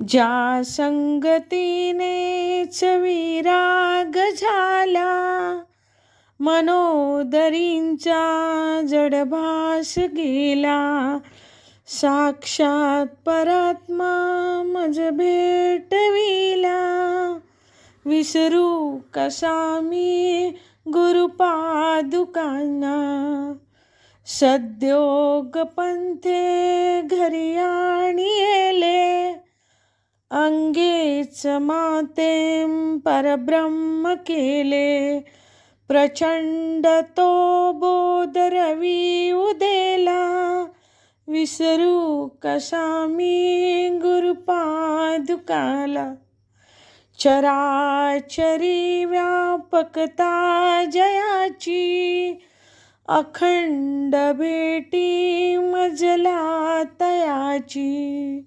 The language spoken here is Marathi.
ज्या संगतीनेच विराग झाला, मनोदरींचा जडभास गेला. साक्षात परात्मा मज भेटविला, विसरू कसा मी गुरुपादुकांना. सद्योग पंथे घरी आणिले, अंगेच मातें परब्रह्म केले. प्रचंड तो बोध रवी उदेला, विसरू कसा मी गुरुपादुकाला. चराचरी व्यापकता जयाची, अखंड भेटी मजला तयाची.